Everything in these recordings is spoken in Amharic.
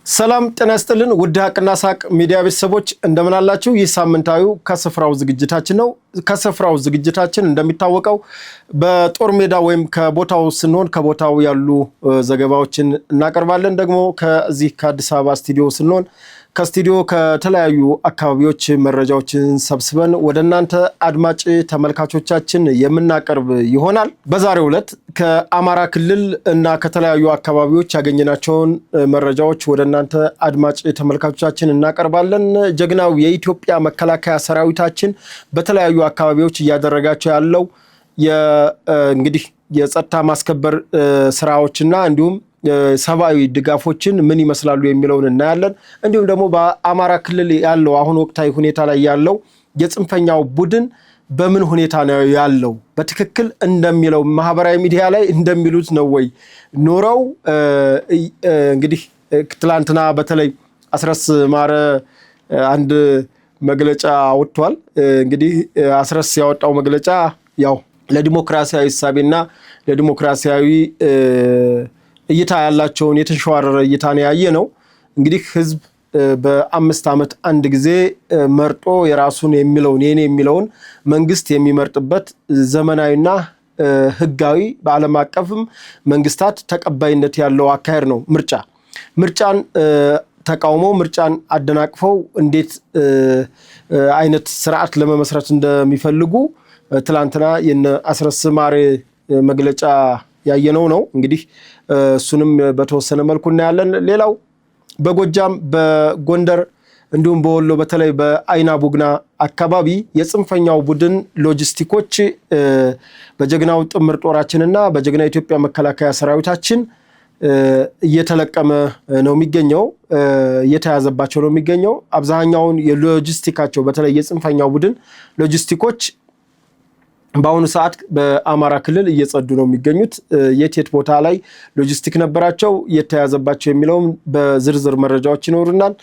ሰላም ጤና ይስጥልን ውድ ሀቅና ሳቅ ሚዲያ ቤተሰቦች እንደምን አላችሁ? ይህ ሳምንታዊ ከስፍራው ዝግጅታችን ነው። ከስፍራው ዝግጅታችን እንደሚታወቀው በጦር ሜዳ ወይም ከቦታው ስንሆን ከቦታው ያሉ ዘገባዎችን እናቀርባለን። ደግሞ ከዚህ ከአዲስ አበባ ስቱዲዮ ስንሆን ከስቱዲዮ ከተለያዩ አካባቢዎች መረጃዎችን ሰብስበን ወደ እናንተ አድማጭ ተመልካቾቻችን የምናቀርብ ይሆናል። በዛሬው ዕለት ከአማራ ክልል እና ከተለያዩ አካባቢዎች ያገኘናቸውን መረጃዎች ወደ እናንተ አድማጭ ተመልካቾቻችን እናቀርባለን። ጀግናው የኢትዮጵያ መከላከያ ሰራዊታችን በተለያዩ አካባቢዎች እያደረጋቸው ያለው እንግዲህ የጸጥታ ማስከበር ስራዎችና እንዲሁም ሰብአዊ ድጋፎችን ምን ይመስላሉ የሚለውን እናያለን። እንዲሁም ደግሞ በአማራ ክልል ያለው አሁን ወቅታዊ ሁኔታ ላይ ያለው የጽንፈኛው ቡድን በምን ሁኔታ ነው ያለው? በትክክል እንደሚለው ማህበራዊ ሚዲያ ላይ እንደሚሉት ነው ወይ ኖረው? እንግዲህ ትላንትና በተለይ አስረስ ማረ አንድ መግለጫ ወጥቷል። እንግዲህ አስረስ ያወጣው መግለጫ ያው ለዲሞክራሲያዊ እሳቤና ለዲሞክራሲያዊ እይታ ያላቸውን የተንሸዋረረ እይታን ያየ ነው። እንግዲህ ህዝብ በ5 ዓመት አንድ ጊዜ መርጦ የራሱን የሚለውን የኔ የሚለውን መንግስት የሚመርጥበት ዘመናዊና ህጋዊ በዓለም አቀፍም መንግስታት ተቀባይነት ያለው አካሄድ ነው ምርጫን ተቃውሞ ምርጫን አደናቅፈው እንዴት አይነት ስርዓት ለመመስረት እንደሚፈልጉ ትላንትና የነ አስረስ ማረ መግለጫ ያየነው ነው። እንግዲህ እሱንም በተወሰነ መልኩ እናያለን። ሌላው በጎጃም በጎንደር እንዲሁም በወሎ በተለይ በአይና ቡግና አካባቢ የጽንፈኛው ቡድን ሎጂስቲኮች በጀግናው ጥምር ጦራችንና በጀግና ኢትዮጵያ መከላከያ ሰራዊታችን እየተለቀመ ነው የሚገኘው፣ እየተያዘባቸው ነው የሚገኘው። አብዛኛውን የሎጂስቲካቸው በተለይ የጽንፈኛው ቡድን ሎጂስቲኮች በአሁኑ ሰዓት በአማራ ክልል እየጸዱ ነው የሚገኙት። የት ቦታ ላይ ሎጂስቲክ ነበራቸው የተያዘባቸው የሚለውም በዝርዝር መረጃዎች ይኖሩናል።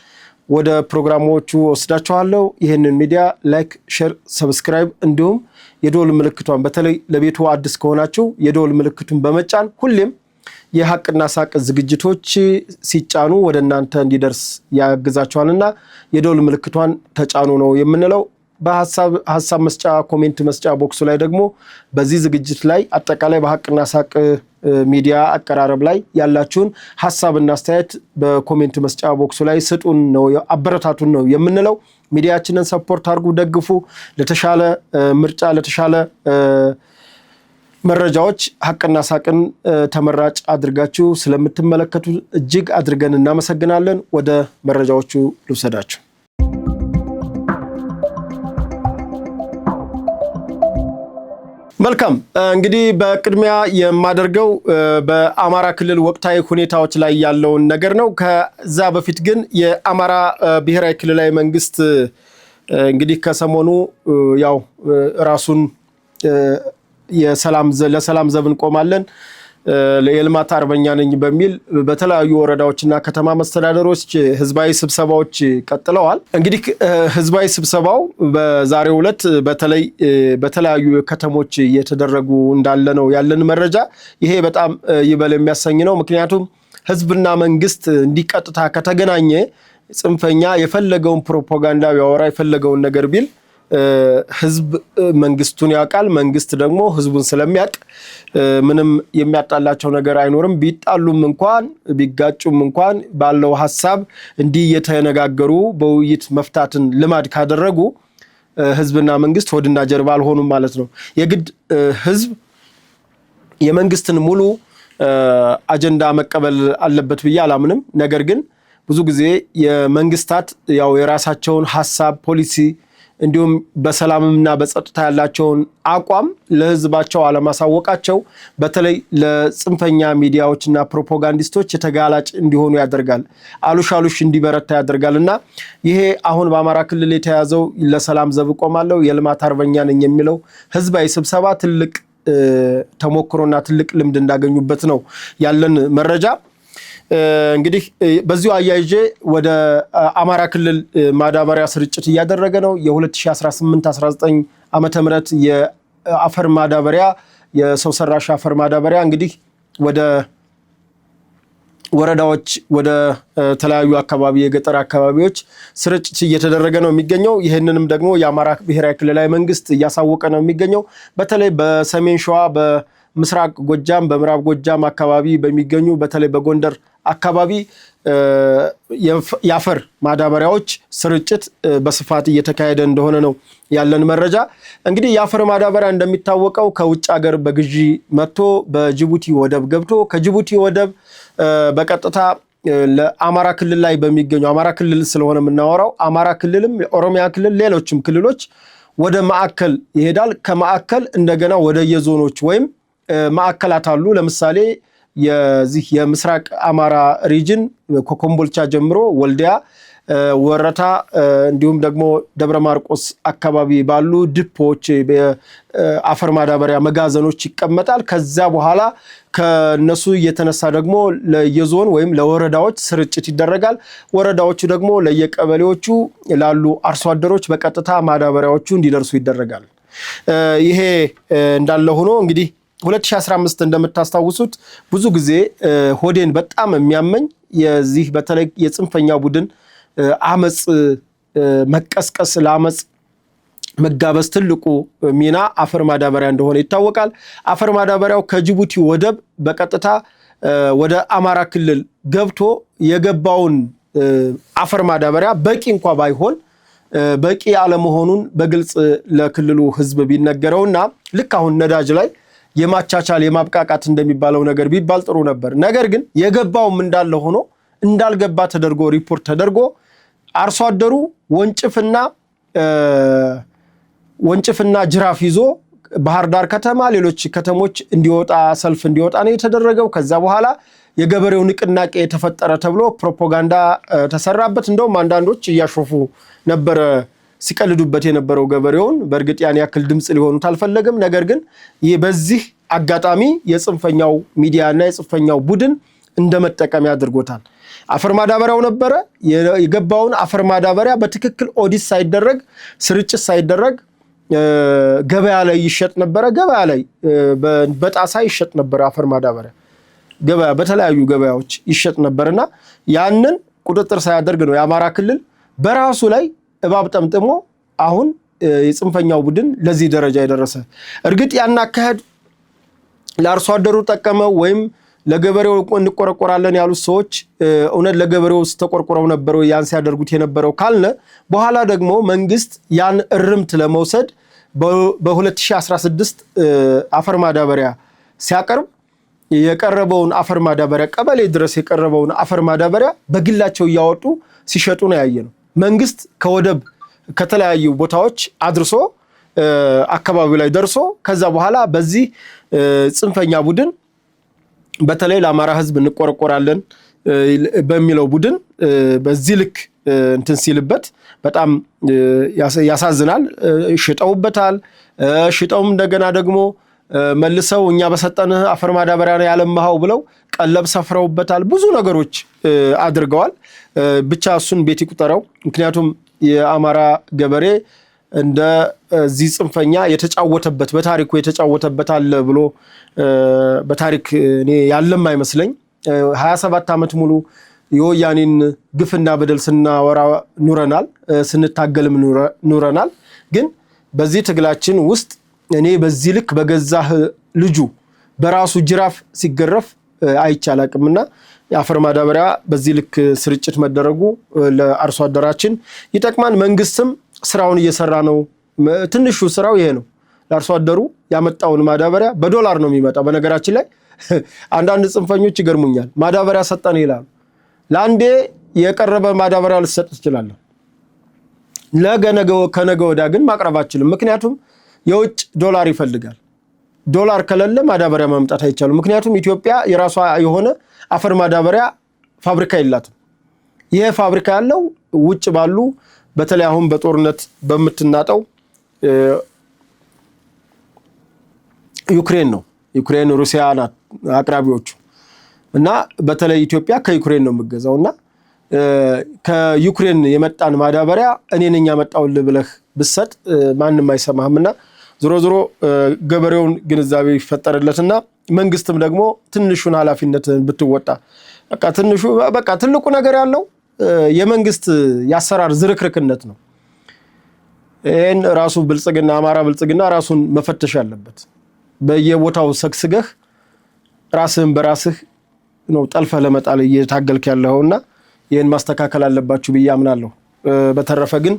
ወደ ፕሮግራሞቹ ወስዳችኋለሁ። ይህንን ሚዲያ ላይክ፣ ሼር፣ ሰብስክራይብ እንዲሁም የደወል ምልክቷን በተለይ ለቤቱ አዲስ ከሆናችሁ የደወል ምልክቱን በመጫን ሁሌም የሀቅና ሳቅ ዝግጅቶች ሲጫኑ ወደ እናንተ እንዲደርስ ያግዛችኋልና የደወል ምልክቷን ተጫኑ ነው የምንለው። በሐሳብ መስጫ ኮሜንት መስጫ ቦክሱ ላይ ደግሞ በዚህ ዝግጅት ላይ አጠቃላይ በሀቅና ሳቅ ሚዲያ አቀራረብ ላይ ያላችሁን ሐሳብና አስተያየት በኮሜንት መስጫ ቦክሱ ላይ ስጡን ነው፣ አበረታቱን ነው የምንለው። ሚዲያችንን ሰፖርት አድርጉ፣ ደግፉ። ለተሻለ ምርጫ ለተሻለ መረጃዎች ሀቅና ሳቅን ተመራጭ አድርጋችሁ ስለምትመለከቱ እጅግ አድርገን እናመሰግናለን። ወደ መረጃዎቹ ልውሰዳችሁ። መልካም እንግዲህ በቅድሚያ የማደርገው በአማራ ክልል ወቅታዊ ሁኔታዎች ላይ ያለውን ነገር ነው። ከዛ በፊት ግን የአማራ ብሔራዊ ክልላዊ መንግስት እንግዲህ ከሰሞኑ ያው ራሱን ለሰላም ዘብ እንቆማለን የልማት አርበኛ ነኝ በሚል በተለያዩ ወረዳዎችና ከተማ መስተዳደሮች ህዝባዊ ስብሰባዎች ቀጥለዋል። እንግዲህ ህዝባዊ ስብሰባው በዛሬው ዕለት በተለይ በተለያዩ ከተሞች እየተደረጉ እንዳለ ነው ያለን መረጃ። ይሄ በጣም ይበል የሚያሰኝ ነው። ምክንያቱም ህዝብና መንግስት እንዲቀጥታ ከተገናኘ ጽንፈኛ የፈለገውን ፕሮፓጋንዳ ያወራ የፈለገውን ነገር ቢል ህዝብ መንግስቱን ያውቃል፣ መንግስት ደግሞ ህዝቡን ስለሚያውቅ ምንም የሚያጣላቸው ነገር አይኖርም። ቢጣሉም እንኳን ቢጋጩም እንኳን ባለው ሐሳብ እንዲህ የተነጋገሩ በውይይት መፍታትን ልማድ ካደረጉ ህዝብና መንግስት ሆድና ጀርባ አልሆኑም ማለት ነው። የግድ ህዝብ የመንግስትን ሙሉ አጀንዳ መቀበል አለበት ብዬ አላምንም። ነገር ግን ብዙ ጊዜ የመንግስታት ያው የራሳቸውን ሐሳብ ፖሊሲ እንዲሁም በሰላምና በጸጥታ ያላቸውን አቋም ለህዝባቸው አለማሳወቃቸው በተለይ ለጽንፈኛ ሚዲያዎችና ፕሮፓጋንዲስቶች የተጋላጭ እንዲሆኑ ያደርጋል፣ አሉሽ እንዲበረታ ያደርጋልና ይሄ አሁን በአማራ ክልል የተያዘው ለሰላም ዘብ ቆማለሁ የልማት አርበኛ ነኝ የሚለው ህዝባዊ ስብሰባ ትልቅ ተሞክሮና ትልቅ ልምድ እንዳገኙበት ነው ያለን መረጃ። እንግዲህ በዚሁ አያይዤ ወደ አማራ ክልል ማዳበሪያ ስርጭት እያደረገ ነው። የ2018-19 ዓመተ ምህረት የአፈር ማዳበሪያ የሰው ሰራሽ አፈር ማዳበሪያ እንግዲህ ወደ ወረዳዎች ወደ ተለያዩ አካባቢ የገጠር አካባቢዎች ስርጭት እየተደረገ ነው የሚገኘው። ይሄንንም ደግሞ የአማራ ብሔራዊ ክልላዊ መንግስት እያሳወቀ ነው የሚገኘው። በተለይ በሰሜን ሸዋ፣ በምስራቅ ጎጃም፣ በምዕራብ ጎጃም አካባቢ በሚገኙ በተለይ በጎንደር አካባቢ የአፈር ማዳበሪያዎች ስርጭት በስፋት እየተካሄደ እንደሆነ ነው ያለን መረጃ። እንግዲህ የአፈር ማዳበሪያ እንደሚታወቀው ከውጭ ሀገር በግዢ መጥቶ በጅቡቲ ወደብ ገብቶ ከጅቡቲ ወደብ በቀጥታ ለአማራ ክልል ላይ በሚገኙ አማራ ክልል ስለሆነ የምናወራው አማራ ክልልም የኦሮሚያ ክልል ሌሎችም ክልሎች ወደ ማዕከል ይሄዳል። ከማዕከል እንደገና ወደ የዞኖች ወይም ማዕከላት አሉ። ለምሳሌ የዚህ የምስራቅ አማራ ሪጅን ከኮምቦልቻ ጀምሮ ወልዲያ፣ ወረታ እንዲሁም ደግሞ ደብረ ማርቆስ አካባቢ ባሉ ዲፖዎች አፈር ማዳበሪያ መጋዘኖች ይቀመጣል። ከዛ በኋላ ከነሱ እየተነሳ ደግሞ ለየዞን ወይም ለወረዳዎች ስርጭት ይደረጋል። ወረዳዎቹ ደግሞ ለየቀበሌዎቹ ላሉ አርሶ አደሮች በቀጥታ ማዳበሪያዎቹ እንዲደርሱ ይደረጋል። ይሄ እንዳለ ሆኖ እንግዲህ 2015 እንደምታስታውሱት ብዙ ጊዜ ሆዴን በጣም የሚያመኝ የዚህ በተለይ የጽንፈኛ ቡድን አመጽ መቀስቀስ ለአመጽ መጋበዝ ትልቁ ሚና አፈር ማዳበሪያ እንደሆነ ይታወቃል። አፈር ማዳበሪያው ከጅቡቲ ወደብ በቀጥታ ወደ አማራ ክልል ገብቶ የገባውን አፈር ማዳበሪያ በቂ እንኳ ባይሆን በቂ አለመሆኑን በግልጽ ለክልሉ ሕዝብ ቢነገረውና ልክ አሁን ነዳጅ ላይ የማቻቻል የማብቃቃት እንደሚባለው ነገር ቢባል ጥሩ ነበር። ነገር ግን የገባውም እንዳለ ሆኖ እንዳልገባ ተደርጎ ሪፖርት ተደርጎ አርሶ አደሩ ወንጭፍና ጅራፍ ይዞ ባህር ዳር ከተማ ሌሎች ከተሞች እንዲወጣ ሰልፍ እንዲወጣ ነው የተደረገው። ከዛ በኋላ የገበሬው ንቅናቄ ተፈጠረ ተብሎ ፕሮፓጋንዳ ተሰራበት። እንደውም አንዳንዶች እያሾፉ ነበር ሲቀልዱበት የነበረው ገበሬውን። በእርግጥ ያን ያክል ድምጽ ሊሆኑት አልፈለገም። ነገር ግን ይህ በዚህ አጋጣሚ የጽንፈኛው ሚዲያና የጽንፈኛው ቡድን እንደመጠቀሚያ አድርጎታል። አፈር ማዳበሪያው ነበረ የገባውን አፈር ማዳበሪያ በትክክል ኦዲት ሳይደረግ ስርጭት ሳይደረግ ገበያ ላይ ይሸጥ ነበረ። ገበያ ላይ በጣሳ ይሸጥ ነበረ። አፈር ማዳበሪያ ገበያ በተለያዩ ገበያዎች ይሸጥ ነበርና ያንን ቁጥጥር ሳያደርግ ነው የአማራ ክልል በራሱ ላይ እባብ ጠምጥሞ አሁን የጽንፈኛው ቡድን ለዚህ ደረጃ የደረሰ። እርግጥ ያን አካሄድ ለአርሶ አደሩ ጠቀመው ወይም ለገበሬው እንቆረቆራለን ያሉት ሰዎች እውነት ለገበሬው ተቆርቆረው ነበር ያን ሲያደርጉት የነበረው ካልነ በኋላ ደግሞ መንግስት ያን እርምት ለመውሰድ በ2016 አፈር ማዳበሪያ ሲያቀርብ የቀረበውን አፈር ማዳበሪያ ቀበሌ ድረስ የቀረበውን አፈር ማዳበሪያ በግላቸው እያወጡ ሲሸጡ ነው ያየነው። መንግስት ከወደብ ከተለያዩ ቦታዎች አድርሶ አካባቢው ላይ ደርሶ ከዛ በኋላ በዚህ ጽንፈኛ ቡድን በተለይ ለአማራ ህዝብ እንቆረቆራለን በሚለው ቡድን በዚህ ልክ እንትን ሲልበት በጣም ያሳዝናል። ሽጠውበታል። ሽጠውም እንደገና ደግሞ መልሰው እኛ በሰጠንህ አፈር ማዳበሪያ ነው ያለማው ብለው ቀለብ ሰፍረውበታል። ብዙ ነገሮች አድርገዋል። ብቻ እሱን ቤት ይቁጠረው። ምክንያቱም የአማራ ገበሬ እንደዚህ ጽንፈኛ የተጫወተበት በታሪኩ የተጫወተበት አለ ብሎ በታሪክ እኔ ያለም አይመስለኝ። 27 ዓመት ሙሉ የወያኔን ግፍና በደል ስናወራ ኑረናል፣ ስንታገልም ኑረናል። ግን በዚህ ትግላችን ውስጥ እኔ በዚህ ልክ በገዛህ ልጁ በራሱ ጅራፍ ሲገረፍ አይቻላቅምና የአፈር ማዳበሪያ በዚህ ልክ ስርጭት መደረጉ ለአርሶ አደራችን ይጠቅማል። መንግስትም ስራውን እየሰራ ነው። ትንሹ ስራው ይሄ ነው። ለአርሶ አደሩ ያመጣውን ማዳበሪያ በዶላር ነው የሚመጣው። በነገራችን ላይ አንዳንድ ጽንፈኞች ይገርሙኛል። ማዳበሪያ ሰጠን ይላሉ። ለአንዴ የቀረበ ማዳበሪያ ልሰጥ ትችላለህ። ከነገ ወዲያ ግን ማቅረብ አትችልም። ምክንያቱም የውጭ ዶላር ይፈልጋል። ዶላር ከሌለ ማዳበሪያ ማምጣት አይቻልም። ምክንያቱም ኢትዮጵያ የራሷ የሆነ አፈር ማዳበሪያ ፋብሪካ የላትም። ይሄ ፋብሪካ ያለው ውጭ ባሉ በተለይ አሁን በጦርነት በምትናጠው ዩክሬን ነው። ዩክሬን ሩሲያ ናት አቅራቢዎቹ እና በተለይ ኢትዮጵያ ከዩክሬን ነው የምትገዛውና ከዩክሬን የመጣን ማዳበሪያ እኔ ነኝ ያመጣውልህ ብለህ ብሰጥ ማንንም አይሰማህምና ዞሮ ዞሮ ገበሬውን ግንዛቤ ይፈጠርለትና መንግስትም ደግሞ ትንሹን ኃላፊነትን ብትወጣ በቃ ትልቁ ነገር ያለው የመንግስት ያሰራር ዝርክርክነት ነው። ይሄን ራሱ ብልጽግና አማራ ብልጽግና ራሱን መፈተሽ ያለበት በየቦታው ሰግስገህ ራስህን በራስህ ነው ጠልፈህ ለመጣል እየታገልክ ያለውና ይሄን ማስተካከል አለባችሁ ብዬ አምናለሁ። በተረፈ ግን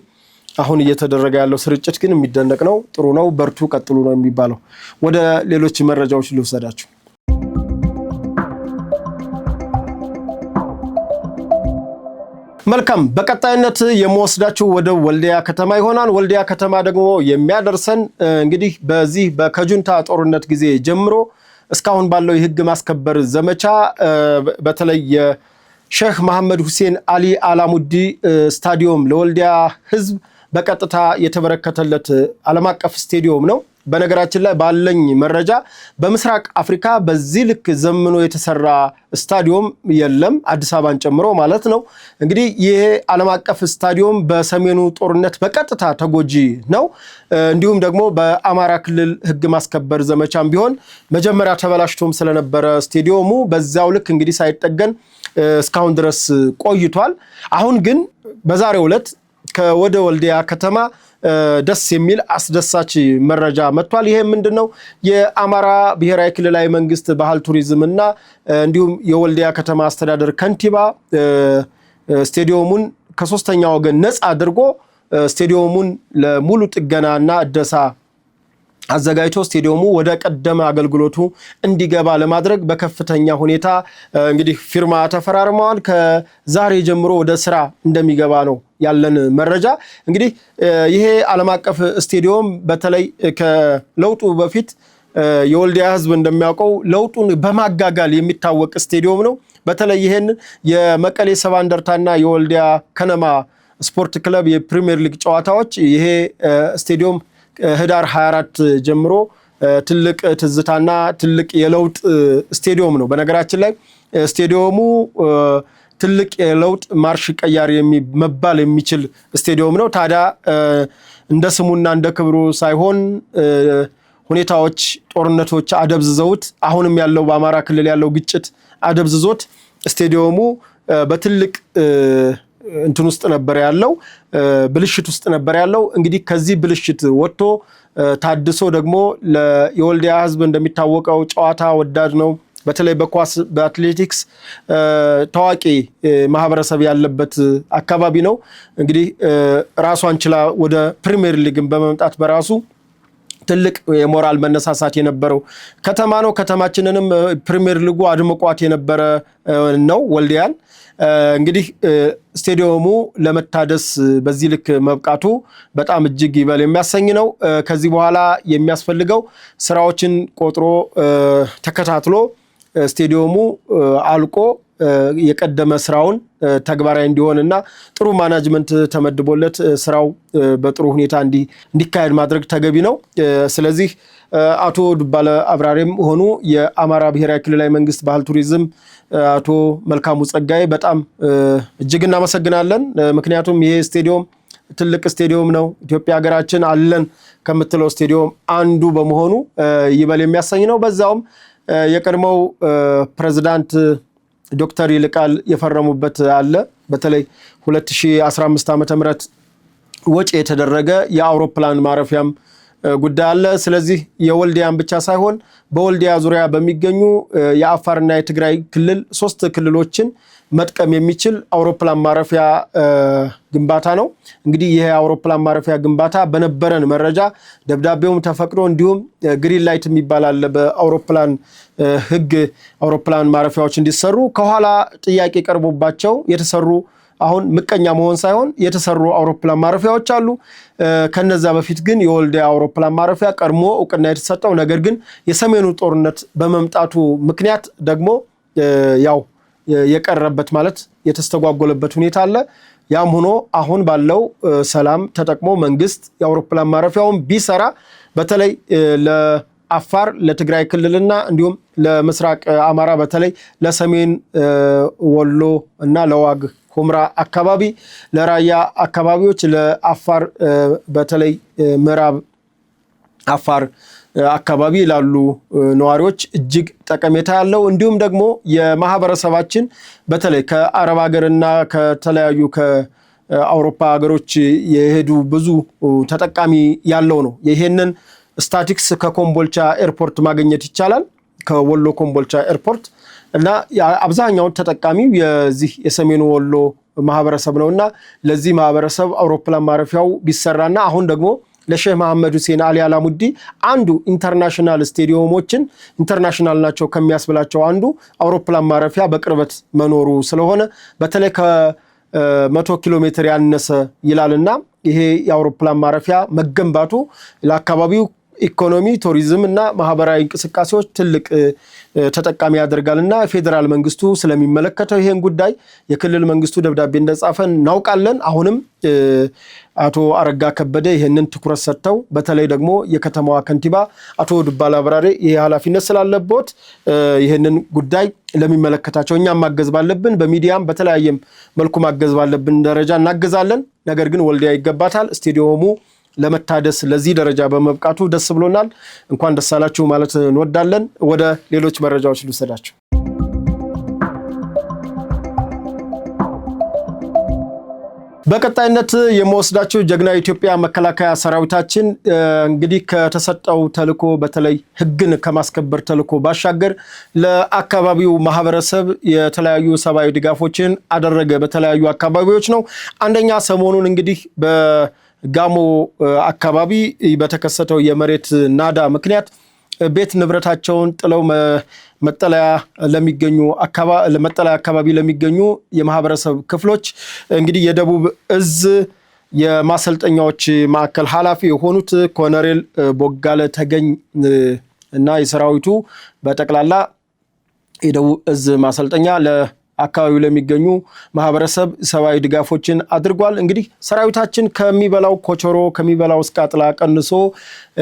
አሁን እየተደረገ ያለው ስርጭት ግን የሚደነቅ ነው፣ ጥሩ ነው፣ በርቱ ቀጥሉ ነው የሚባለው። ወደ ሌሎች መረጃዎች ልውሰዳችሁ። መልካም በቀጣይነት የምወስዳችሁ ወደ ወልዲያ ከተማ ይሆናል። ወልዲያ ከተማ ደግሞ የሚያደርሰን እንግዲህ በዚህ በከጁንታ ጦርነት ጊዜ ጀምሮ እስካሁን ባለው የህግ ማስከበር ዘመቻ በተለይ የሼህ መሐመድ ሁሴን አሊ አላሙዲ ስታዲየም ለወልዲያ ህዝብ በቀጥታ የተበረከተለት ዓለም አቀፍ ስታዲየም ነው። በነገራችን ላይ ባለኝ መረጃ በምስራቅ አፍሪካ በዚህ ልክ ዘምኖ የተሰራ ስታዲየም የለም፣ አዲስ አበባን ጨምሮ ማለት ነው። እንግዲህ ይሄ ዓለም አቀፍ ስታዲየም በሰሜኑ ጦርነት በቀጥታ ተጎጂ ነው። እንዲሁም ደግሞ በአማራ ክልል ህግ ማስከበር ዘመቻም ቢሆን መጀመሪያ ተበላሽቶም ስለነበረ ስታዲየሙ በዛው ልክ እንግዲህ ሳይጠገን እስካሁን ድረስ ቆይቷል። አሁን ግን በዛሬው ዕለት ከወደ ወልዲያ ከተማ ደስ የሚል አስደሳች መረጃ መጥቷል። ይሄ ምንድነው? የአማራ ብሔራዊ ክልላዊ መንግስት ባህል ቱሪዝም እና እንዲሁም የወልዲያ ከተማ አስተዳደር ከንቲባ ስታዲየሙን ከሶስተኛ ወገን ነፃ አድርጎ ስታዲየሙን ለሙሉ ጥገናና እደሳ አዘጋጅቶ ስታዲየሙ ወደ ቀደመ አገልግሎቱ እንዲገባ ለማድረግ በከፍተኛ ሁኔታ እንግዲህ ፊርማ ተፈራርመዋል። ከዛሬ ጀምሮ ወደ ስራ እንደሚገባ ነው ያለን መረጃ። እንግዲህ ይሄ ዓለም አቀፍ ስታዲየም በተለይ ከለውጡ በፊት የወልዲያ ህዝብ እንደሚያውቀው ለውጡን በማጋጋል የሚታወቅ ስታዲየም ነው። በተለይ ይሄን የመቀሌ ሰባ እንደርታና የወልዲያ ከነማ ስፖርት ክለብ የፕሪሚየር ሊግ ጨዋታዎች ይሄ ስታዲየም ህዳር 24 ጀምሮ ትልቅ ትዝታና ትልቅ የለውጥ ስታዲየም ነው። በነገራችን ላይ ስታዲየሙ ትልቅ የለውጥ ማርሽ ቀያሪ መባል የሚችል ስታዲየም ነው። ታዲያ እንደ ስሙና እንደ ክብሩ ሳይሆን ሁኔታዎች፣ ጦርነቶች አደብዝዘውት አሁንም ያለው በአማራ ክልል ያለው ግጭት አደብዝዞት ስታዲየሙ በትልቅ እንትን ውስጥ ነበር ያለው፣ ብልሽት ውስጥ ነበር ያለው። እንግዲህ ከዚህ ብልሽት ወጥቶ ታድሶ ደግሞ የወልዲያ ህዝብ እንደሚታወቀው ጨዋታ ወዳድ ነው። በተለይ በኳስ በአትሌቲክስ ታዋቂ ማህበረሰብ ያለበት አካባቢ ነው። እንግዲህ ራሷን ችላ ወደ ፕሪሚየር ሊግን በመምጣት በራሱ ትልቅ የሞራል መነሳሳት የነበረው ከተማ ነው። ከተማችንንም ፕሪሚየር ሊጉ አድምቋት የነበረ ነው ወልዲያን። እንግዲህ ስታዲየሙ ለመታደስ በዚህ ልክ መብቃቱ በጣም እጅግ ይበል የሚያሰኝ ነው። ከዚህ በኋላ የሚያስፈልገው ስራዎችን ቆጥሮ ተከታትሎ ስታዲየሙ አልቆ የቀደመ ስራውን ተግባራዊ እንዲሆንና ጥሩ ማናጅመንት ተመድቦለት ስራው በጥሩ ሁኔታ እንዲካሄድ ማድረግ ተገቢ ነው። ስለዚህ አቶ ዱባለ አብራሪም ሆኑ የአማራ ብሔራዊ ክልላዊ መንግስት ባህል ቱሪዝም አቶ መልካሙ ጸጋይ በጣም እጅግ እናመሰግናለን። ምክንያቱም ይሄ ስታዲየም ትልቅ ስታዲየም ነው። ኢትዮጵያ ሀገራችን አለን ከምትለው ስታዲየም አንዱ በመሆኑ ይበል የሚያሰኝ ነው። በዛውም የቀድሞው ፕሬዝዳንት ዶክተር ይልቃል የፈረሙበት አለ። በተለይ 2015 ዓ.ም ወጪ የተደረገ የአውሮፕላን ማረፊያም ጉዳይ አለ። ስለዚህ የወልዲያን ብቻ ሳይሆን በወልዲያ ዙሪያ በሚገኙ የአፋርና የትግራይ ክልል 3 ክልሎችን መጥቀም የሚችል አውሮፕላን ማረፊያ ግንባታ ነው። እንግዲህ ይሄ አውሮፕላን ማረፊያ ግንባታ በነበረን መረጃ ደብዳቤውም ተፈቅዶ እንዲሁም ግሪን ላይት የሚባል አለ በአውሮፕላን ህግ አውሮፕላን ማረፊያዎች እንዲሰሩ ከኋላ ጥያቄ ቀርቦባቸው የተሰሩ አሁን ምቀኛ መሆን ሳይሆን የተሰሩ አውሮፕላን ማረፊያዎች አሉ። ከነዛ በፊት ግን የወልዲያ አውሮፕላን ማረፊያ ቀድሞ እውቅና የተሰጠው ነገር ግን የሰሜኑ ጦርነት በመምጣቱ ምክንያት ደግሞ ያው የቀረበት ማለት የተስተጓጎለበት ሁኔታ አለ። ያም ሆኖ አሁን ባለው ሰላም ተጠቅሞ መንግስት የአውሮፕላን ማረፊያውን ቢሰራ በተለይ ለአፋር ለትግራይ ክልልና እንዲሁም ለምስራቅ አማራ በተለይ ለሰሜን ወሎ እና ለዋግ ሁምራ አካባቢ ለራያ አካባቢዎች ለአፋር በተለይ ምዕራብ አፋር አካባቢ ላሉ ነዋሪዎች እጅግ ጠቀሜታ ያለው እንዲሁም ደግሞ የማህበረሰባችን በተለይ ከአረብ ሀገርና ከተለያዩ ከአውሮፓ ሀገሮች የሄዱ ብዙ ተጠቃሚ ያለው ነው። ይሄንን ስታቲክስ ከኮምቦልቻ ኤርፖርት ማግኘት ይቻላል። ከወሎ ኮምቦልቻ ኤርፖርት እና አብዛኛው ተጠቃሚው የዚህ የሰሜኑ ወሎ ማህበረሰብ ነውና ለዚህ ማህበረሰብ አውሮፕላን ማረፊያው ቢሰራና አሁን ደግሞ ለሼህ መሐመድ ሁሴን አሊ አላሙዲ አንዱ ኢንተርናሽናል ስቴዲየሞችን ኢንተርናሽናል ናቸው ከሚያስብላቸው አንዱ አውሮፕላን ማረፊያ በቅርበት መኖሩ ስለሆነ በተለይ ከ100 ኪሎ ሜትር ያነሰ ይላልና ይሄ የአውሮፕላን ማረፊያ መገንባቱ ለአካባቢው ኢኮኖሚ ቱሪዝም እና ማህበራዊ እንቅስቃሴዎች ትልቅ ተጠቃሚ ያደርጋልና ፌደራል መንግስቱ ስለሚመለከተው ይሄን ጉዳይ የክልል መንግስቱ ደብዳቤ እንደጻፈን እናውቃለን። አሁንም አቶ አረጋ ከበደ ይሄንን ትኩረት ሰጥተው በተለይ ደግሞ የከተማዋ ከንቲባ አቶ ዱባላ አብራሬ ይሄ ኃላፊነት ስላለበት ይሄንን ጉዳይ ለሚመለከታቸው እኛም ማገዝ ባለብን በሚዲያም በተለያየም መልኩ ማገዝ ባለብን ደረጃ እናገዛለን። ነገር ግን ወልዲያ ይገባታል ስቴዲየሙ ለመታደስ ለዚህ ደረጃ በመብቃቱ ደስ ብሎናል። እንኳን ደስ አላችሁ ማለት እንወዳለን። ወደ ሌሎች መረጃዎች ልውሰዳችሁ። በቀጣይነት የምወስዳችሁ ጀግና ኢትዮጵያ መከላከያ ሰራዊታችን እንግዲህ ከተሰጠው ተልዕኮ በተለይ ሕግን ከማስከበር ተልዕኮ ባሻገር ለአካባቢው ማህበረሰብ የተለያዩ ሰብአዊ ድጋፎችን አደረገ። በተለያዩ አካባቢዎች ነው። አንደኛ ሰሞኑን እንግዲህ ጋሞ አካባቢ በተከሰተው የመሬት ናዳ ምክንያት ቤት ንብረታቸውን ጥለው መጠለያ አካባቢ ለሚገኙ የማህበረሰብ ክፍሎች እንግዲህ የደቡብ እዝ የማሰልጠኛዎች ማዕከል ኃላፊ የሆኑት ኮሎኔል ቦጋለ ተገኝ እና የሰራዊቱ በጠቅላላ የደቡብ እዝ ማሰልጠኛ አካባቢው ለሚገኙ ማህበረሰብ ሰብአዊ ድጋፎችን አድርጓል። እንግዲህ ሰራዊታችን ከሚበላው ኮቾሮ ከሚበላው እስቃጥላ ቀንሶ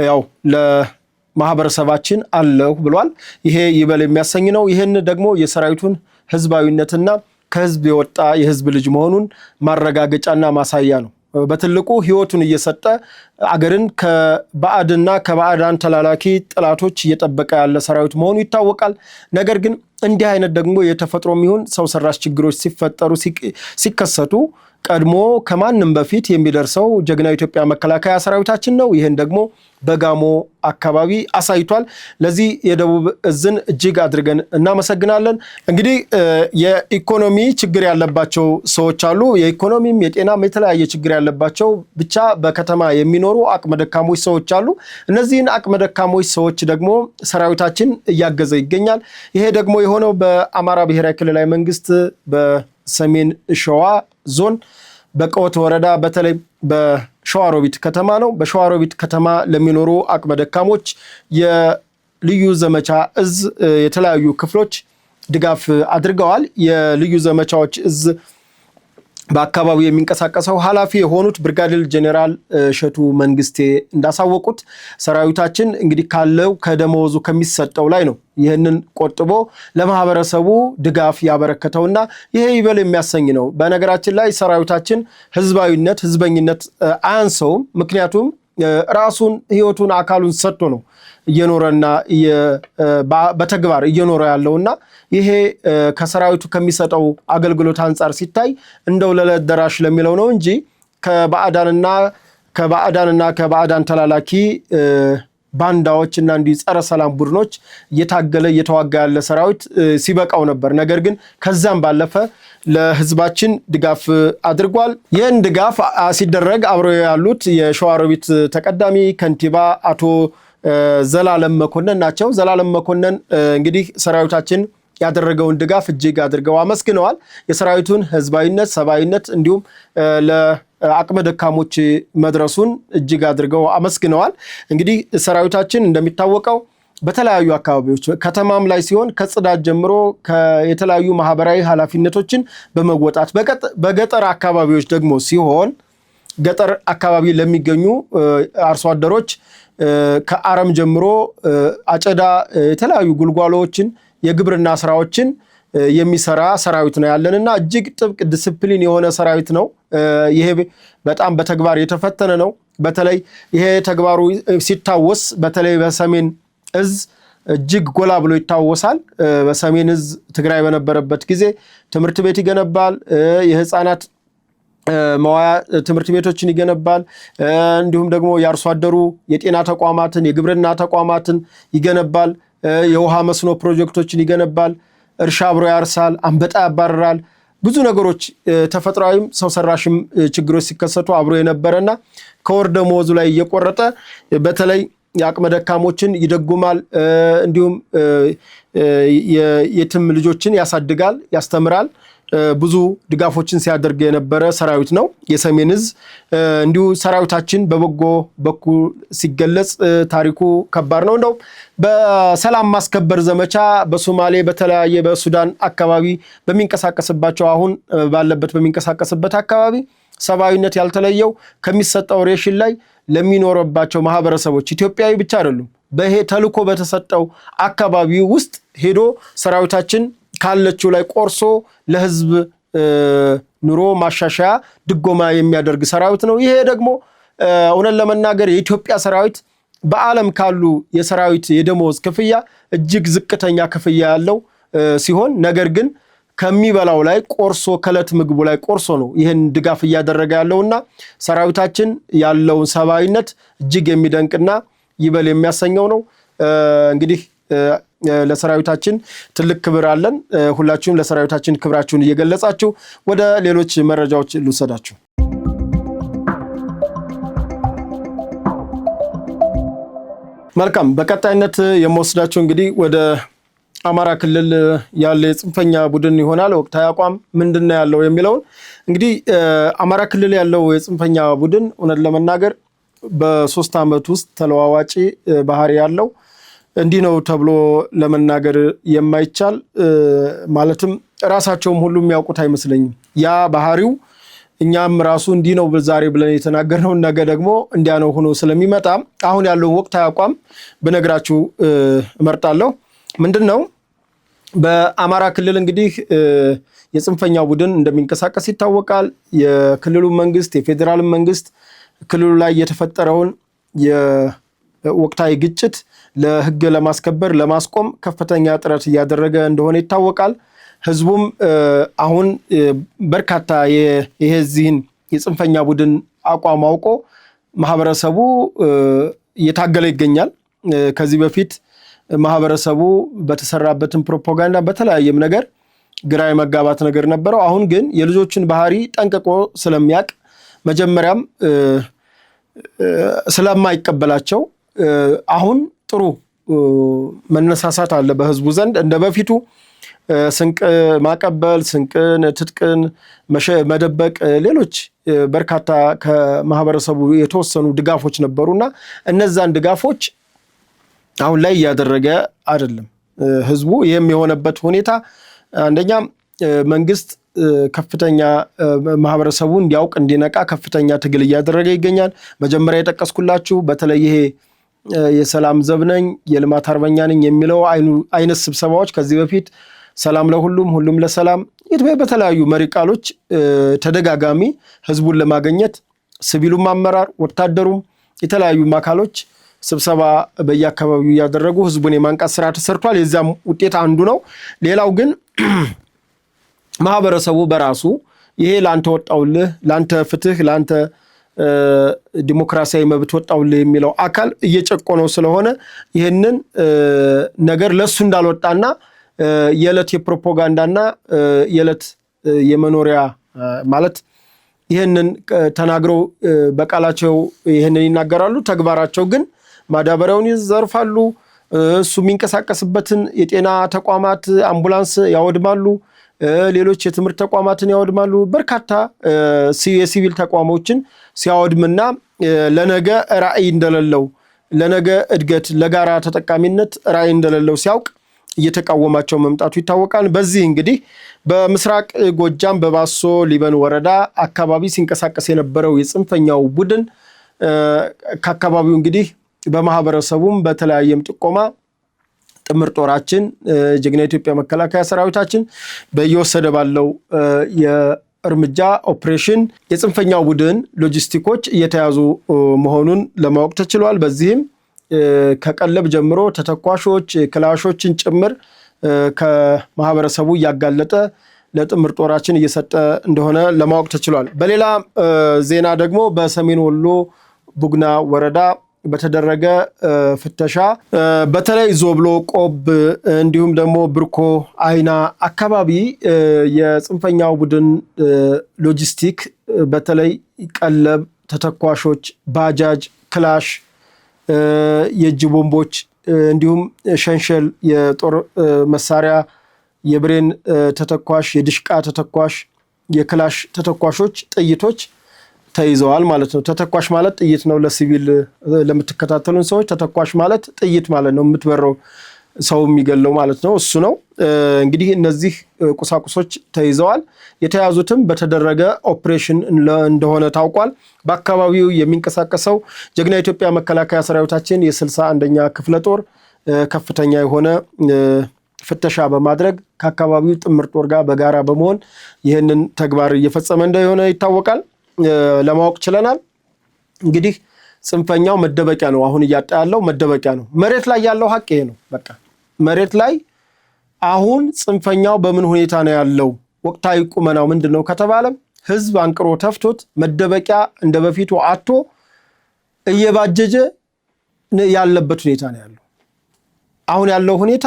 ያው ለማህበረሰባችን አለው ብሏል። ይሄ ይበል የሚያሰኝ ነው። ይሄን ደግሞ የሰራዊቱን ህዝባዊነትና ከህዝብ የወጣ የህዝብ ልጅ መሆኑን ማረጋገጫና ማሳያ ነው። በትልቁ ህይወቱን እየሰጠ አገርን ከባዕድና ከባዕዳን ተላላኪ ጥላቶች እየጠበቀ ያለ ሰራዊት መሆኑ ይታወቃል። ነገር ግን እንዲህ አይነት ደግሞ የተፈጥሮም ይሁን ሰው ሰራሽ ችግሮች ሲፈጠሩ ሲከሰቱ ቀድሞ ከማንም በፊት የሚደርሰው ጀግና ኢትዮጵያ መከላከያ ሰራዊታችን ነው። ይሄን ደግሞ በጋሞ አካባቢ አሳይቷል። ለዚህ የደቡብ እዝን እጅግ አድርገን እናመሰግናለን። እንግዲህ የኢኮኖሚ ችግር ያለባቸው ሰዎች አሉ። የኢኮኖሚም የጤናም የተለያየ ችግር ያለባቸው ብቻ በከተማ የሚኖሩ አቅመ ደካሞች ሰዎች አሉ። እነዚህን አቅመ ደካሞች ሰዎች ደግሞ ሰራዊታችን እያገዘ ይገኛል። ይሄ ደግሞ የሆነው በአማራ ብሔራዊ ክልላዊ መንግስት በሰሜን ሸዋ ዞን በቀወት ወረዳ በተለይ በሸዋሮቢት ከተማ ነው። በሸዋሮቢት ከተማ ለሚኖሩ አቅመ ደካሞች የልዩ ዘመቻ እዝ የተለያዩ ክፍሎች ድጋፍ አድርገዋል። የልዩ ዘመቻዎች እዝ በአካባቢው የሚንቀሳቀሰው ኃላፊ የሆኑት ብርጋዴር ጄኔራል እሸቱ መንግስቴ እንዳሳወቁት ሰራዊታችን እንግዲህ ካለው ከደመወዙ ከሚሰጠው ላይ ነው ይህንን ቆጥቦ ለማህበረሰቡ ድጋፍ ያበረከተውና ይሄ ይበል የሚያሰኝ ነው። በነገራችን ላይ ሰራዊታችን ህዝባዊነት ህዝበኝነት አያንሰውም። ምክንያቱም ራሱን ህይወቱን አካሉን ሰጥቶ ነው እየኖረና በተግባር እየኖረ ያለውና ይሄ ከሰራዊቱ ከሚሰጠው አገልግሎት አንፃር ሲታይ እንደው ለለደራሽ ለሚለው ነው እንጂ ከባዕዳንና ከባዕዳን ተላላኪ ባንዳዎችና እንዲህ ጸረ ሰላም ቡድኖች እየታገለ እየተዋጋ ያለ ሰራዊት ሲበቃው ነበር። ነገር ግን ከዛም ባለፈ ለህዝባችን ድጋፍ አድርጓል። ይህን ድጋፍ ሲደረግ አብረው ያሉት የሸዋሮቢት ተቀዳሚ ከንቲባ አቶ ዘላለም መኮንን ናቸው። ዘላለም መኮንን እንግዲህ ሰራዊታችን ያደረገውን ድጋፍ እጅግ አድርገው አመስግነዋል። የሰራዊቱን ህዝባዊነት፣ ሰብአዊነት እንዲሁም ለአቅመ ደካሞች መድረሱን እጅግ አድርገው አመስግነዋል። እንግዲህ ሰራዊታችን እንደሚታወቀው በተለያዩ አካባቢዎች ከተማም ላይ ሲሆን ከጽዳት ጀምሮ የተለያዩ ማህበራዊ ኃላፊነቶችን በመወጣት በገጠር አካባቢዎች ደግሞ ሲሆን ገጠር አካባቢ ለሚገኙ አርሶ አደሮች ከአረም ጀምሮ አጨዳ የተለያዩ ጉልጓሎችን የግብርና ስራዎችን የሚሰራ ሰራዊት ነው ያለንና እጅግ ጥብቅ ዲሲፕሊን የሆነ ሰራዊት ነው። ይሄ በጣም በተግባር የተፈተነ ነው። በተለይ ይሄ ተግባሩ ሲታወስ በተለይ በሰሜን እዝ እጅግ ጎላ ብሎ ይታወሳል። በሰሜን እዝ ትግራይ በነበረበት ጊዜ ትምህርት ቤት ይገነባል፣ የህፃናት መዋያ ትምህርት ቤቶችን ይገነባል። እንዲሁም ደግሞ የአርሶ አደሩ የጤና ተቋማትን የግብርና ተቋማትን ይገነባል። የውሃ መስኖ ፕሮጀክቶችን ይገነባል። እርሻ አብሮ ያርሳል፣ አንበጣ ያባርራል። ብዙ ነገሮች ተፈጥሯዊም ሰው ሰራሽም ችግሮች ሲከሰቱ አብሮ የነበረና ከወር ደመወዙ ላይ እየቆረጠ በተለይ የአቅመ ደካሞችን ይደጉማል። እንዲሁም የትም ልጆችን ያሳድጋል፣ ያስተምራል። ብዙ ድጋፎችን ሲያደርግ የነበረ ሰራዊት ነው የሰሜን እዝ። እንዲሁ ሰራዊታችን በበጎ በኩል ሲገለጽ ታሪኩ ከባድ ነው። እንደው በሰላም ማስከበር ዘመቻ በሶማሌ በተለያየ በሱዳን አካባቢ በሚንቀሳቀስባቸው አሁን ባለበት በሚንቀሳቀስበት አካባቢ ሰብአዊነት ያልተለየው ከሚሰጠው ሬሽን ላይ ለሚኖርባቸው ማህበረሰቦች ኢትዮጵያዊ ብቻ አይደሉም። በሄ ተልኮ በተሰጠው አካባቢ ውስጥ ሄዶ ሰራዊታችን ካለችው ላይ ቆርሶ ለህዝብ ኑሮ ማሻሻያ ድጎማ የሚያደርግ ሰራዊት ነው። ይሄ ደግሞ እውነት ለመናገር የኢትዮጵያ ሰራዊት በዓለም ካሉ የሰራዊት የደሞዝ ክፍያ እጅግ ዝቅተኛ ክፍያ ያለው ሲሆን ነገር ግን ከሚበላው ላይ ቆርሶ ከለት ምግቡ ላይ ቆርሶ ነው ይሄን ድጋፍ እያደረገ ያለውና ሰራዊታችን ያለውን ሰብአዊነት እጅግ የሚደንቅና ይበል የሚያሰኘው ነው። እንግዲህ ለሰራዊታችን ትልቅ ክብር አለን። ሁላችሁም ለሰራዊታችን ክብራችሁን እየገለጻችሁ ወደ ሌሎች መረጃዎች ልውሰዳችሁ። መልካም። በቀጣይነት የምወስዳችሁ እንግዲህ ወደ አማራ ክልል ያለ የጽንፈኛ ቡድን ይሆናል። ወቅታዊ አቋም ምንድነው ያለው የሚለውን እንግዲህ አማራ ክልል ያለው የጽንፈኛ ቡድን እውነት ለመናገር በ3 ዓመት ውስጥ ተለዋዋጭ ባህሪ ያለው እንዲህ ነው ተብሎ ለመናገር የማይቻል ማለትም ራሳቸውም ሁሉ የሚያውቁት አይመስለኝም። ያ ባህሪው እኛም ራሱ እንዲህ ነው ዛሬ ብለን የተናገርነው ነገ ደግሞ እንዲያ ነው ሆኖ ስለሚመጣ አሁን ያለው ወቅታዊ አቋም በነግራችሁ እመርጣለሁ። ምንድነው? በአማራ ክልል እንግዲህ የጽንፈኛው ቡድን እንደሚንቀሳቀስ ይታወቃል። የክልሉ መንግስት የፌዴራል መንግስት ክልሉ ላይ የተፈጠረውን የወቅታዊ ግጭት ለህግ ለማስከበር ለማስቆም ከፍተኛ ጥረት እያደረገ እንደሆነ ይታወቃል። ህዝቡም አሁን በርካታ የዚህን የጽንፈኛ ቡድን አቋም አውቆ ማህበረሰቡ እየታገለ ይገኛል። ከዚህ በፊት ማህበረሰቡ በተሰራበትን ፕሮፓጋንዳ በተለያየም ነገር ግራ የመጋባት ነገር ነበረው። አሁን ግን የልጆችን ባህሪ ጠንቅቆ ስለሚያቅ መጀመሪያም ስለማይቀበላቸው አሁን ጥሩ መነሳሳት አለ በህዝቡ ዘንድ። እንደ በፊቱ ስንቅ ማቀበል፣ ስንቅን ትጥቅን መደበቅ፣ ሌሎች በርካታ ከማህበረሰቡ የተወሰኑ ድጋፎች ነበሩና እነዛን ድጋፎች አሁን ላይ እያደረገ አይደለም ህዝቡ። ይህም የሆነበት ሁኔታ አንደኛ መንግስት ከፍተኛ ማህበረሰቡ እንዲያውቅ እንዲነቃ ከፍተኛ ትግል እያደረገ ይገኛል። መጀመሪያ የጠቀስኩላችሁ በተለይ ይሄ የሰላም ዘብነኝ የልማት አርበኛ ነኝ የሚለው አይነት ስብሰባዎች ከዚህ በፊት ሰላም ለሁሉም ሁሉም ለሰላም በተለያዩ መሪ ቃሎች ተደጋጋሚ ህዝቡን ለማግኘት ሲቪሉም አመራር ወታደሩም የተለያዩ አካሎች ስብሰባ በየአካባቢው ያደረጉ ህዝቡን የማንቃት ስራ ተሰርቷል። የዛም ውጤት አንዱ ነው። ሌላው ግን ማህበረሰቡ በራሱ ይሄ ላንተ ወጣውልህ ላንተ ፍትህ ላንተ ዲሞክራሲያዊ መብት ወጣውልህ የሚለው አካል እየጨቆነው ስለሆነ ይሄንን ነገር ለሱ እንዳልወጣና የዕለት የፕሮፓጋንዳና የዕለት የመኖሪያ ማለት ይሄንን ተናግረው በቃላቸው ይሄንን ይናገራሉ። ተግባራቸው ግን ማዳበሪያውን ይዘርፋሉ። እሱ የሚንቀሳቀስበትን የጤና ተቋማት አምቡላንስ ያወድማሉ። ሌሎች የትምህርት ተቋማትን ያወድማሉ። በርካታ የሲቪል ተቋሞችን ሲያወድምና ለነገ ራዕይ እንደሌለው ለነገ እድገት ለጋራ ተጠቃሚነት ራዕይ እንደሌለው ሲያውቅ እየተቃወማቸው መምጣቱ ይታወቃል። በዚህ እንግዲህ በምስራቅ ጎጃም በባሶ ሊበን ወረዳ አካባቢ ሲንቀሳቀስ የነበረው የጽንፈኛው ቡድን ከአካባቢው እንግዲህ በማህበረሰቡም በተለያየም ጥቆማ ጥምር ጦራችን ጀግና ኢትዮጵያ መከላከያ ሰራዊታችን በየወሰደ ባለው የእርምጃ ኦፕሬሽን የጽንፈኛው ቡድን ሎጂስቲኮች እየተያዙ መሆኑን ለማወቅ ተችሏል። በዚህም ከቀለብ ጀምሮ ተተኳሾች ክላሾችን ጭምር ከማህበረሰቡ ያጋለጠ ለጥምር ጦራችን እየሰጠ እንደሆነ ለማወቅ ተችሏል። በሌላ ዜና ደግሞ በሰሜን ወሎ ቡግና ወረዳ በተደረገ ፍተሻ በተለይ ዞብሎ ቆብ እንዲሁም ደግሞ ብርኮ አይና አካባቢ የጽንፈኛው ቡድን ሎጂስቲክ በተለይ ቀለብ ተተኳሾች ባጃጅ ክላሽ የእጅ ቦምቦች እንዲሁም ሸንሸል የጦር መሳሪያ የብሬን ተተኳሽ የድሽቃ ተተኳሽ የክላሽ ተተኳሾች ጥይቶች ተይዘዋል ማለት ነው። ተተኳሽ ማለት ጥይት ነው። ለሲቪል ለምትከታተሉን ሰዎች ተተኳሽ ማለት ጥይት ማለት ነው። የምትበረው ሰው የሚገለው ማለት ነው። እሱ ነው። እንግዲህ እነዚህ ቁሳቁሶች ተይዘዋል። የተያዙትም በተደረገ ኦፕሬሽን እንደሆነ ታውቋል። በአካባቢው የሚንቀሳቀሰው ጀግና ኢትዮጵያ መከላከያ ሰራዊታችን የ61ኛ ክፍለ ጦር ከፍተኛ የሆነ ፍተሻ በማድረግ ከአካባቢው ጥምር ጦር ጋር በጋራ በመሆን ይህንን ተግባር እየፈጸመ እንደሆነ ይታወቃል። ለማወቅ ችለናል። እንግዲህ ጽንፈኛው መደበቂያ ነው። አሁን እያጣ ያለው መደበቂያ ነው። መሬት ላይ ያለው ሀቅ ይሄ ነው። በቃ መሬት ላይ አሁን ጽንፈኛው በምን ሁኔታ ነው ያለው? ወቅታዊ ቁመናው ምንድነው ከተባለ ህዝብ አንቅሮ ተፍቶት መደበቂያ እንደ በፊቱ አጥቶ እየባጀጀ ያለበት ሁኔታ ነው ያለው። አሁን ያለው ሁኔታ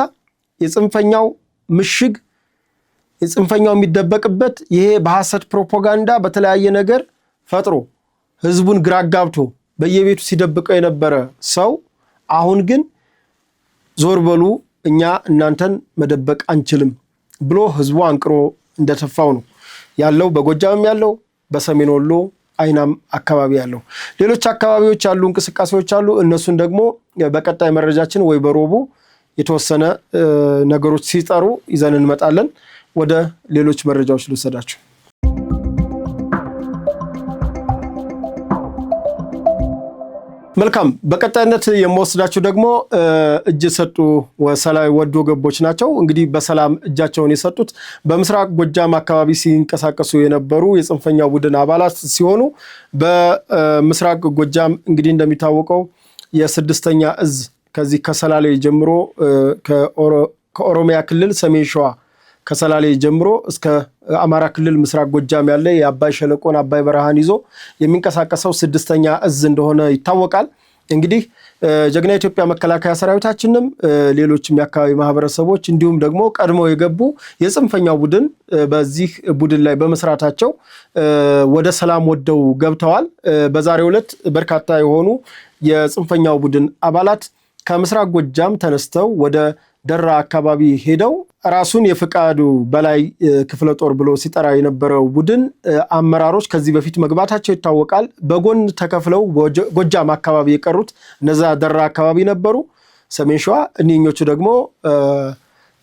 የጽንፈኛው ምሽግ የጽንፈኛው የሚደበቅበት ይሄ በሐሰት ፕሮፓጋንዳ በተለያየ ነገር ፈጥሮ ህዝቡን ግራ ጋብቶ በየቤቱ ሲደብቀው የነበረ ሰው አሁን ግን ዞር በሉ እኛ እናንተን መደበቅ አንችልም ብሎ ህዝቡ አንቅሮ እንደተፋው ነው ያለው። በጎጃም ያለው በሰሜን ወሎ አይናም አካባቢ ያለው ሌሎች አካባቢዎች ያሉ እንቅስቃሴዎች አሉ። እነሱን ደግሞ በቀጣይ መረጃችን ወይ በሮቡ የተወሰነ ነገሮች ሲጠሩ ይዘን እንመጣለን። ወደ ሌሎች መረጃዎች ልወሰዳችሁ። መልካም በቀጣይነት የምወስዳችሁ ደግሞ እጅ ሰጡ ወሰላይ ወዶ ገቦች ናቸው። እንግዲህ በሰላም እጃቸውን የሰጡት በምስራቅ ጎጃም አካባቢ ሲንቀሳቀሱ የነበሩ የጽንፈኛው ቡድን አባላት ሲሆኑ በምስራቅ ጎጃም እንግዲህ እንደሚታወቀው የ6ኛ እዝ ከዚህ ከሰላሌ ጀምሮ ከኦሮሚያ ክልል ሰሜን ሸዋ ከሰላሌ ጀምሮ እስከ አማራ ክልል ምስራቅ ጎጃም ያለ የአባይ ሸለቆን አባይ በረሃን ይዞ የሚንቀሳቀሰው 6ኛ እዝ እንደሆነ ይታወቃል። እንግዲህ ጀግና ኢትዮጵያ መከላከያ ሰራዊታችንም ሌሎችም የአካባቢ ማህበረሰቦች እንዲሁም ደግሞ ቀድመው የገቡ የጽንፈኛው ቡድን በዚህ ቡድን ላይ በመስራታቸው ወደ ሰላም ወደው ገብተዋል። በዛሬው ዕለት በርካታ የሆኑ የጽንፈኛው ቡድን አባላት ከምስራቅ ጎጃም ተነስተው ወደ ደራ አካባቢ ሄደው ራሱን የፍቃዱ በላይ ክፍለ ጦር ብሎ ሲጠራ የነበረው ቡድን አመራሮች ከዚህ በፊት መግባታቸው ይታወቃል። በጎን ተከፍለው ጎጃም አካባቢ የቀሩት እነዛ ደራ አካባቢ ነበሩ፣ ሰሜን ሸዋ። እኒኞቹ ደግሞ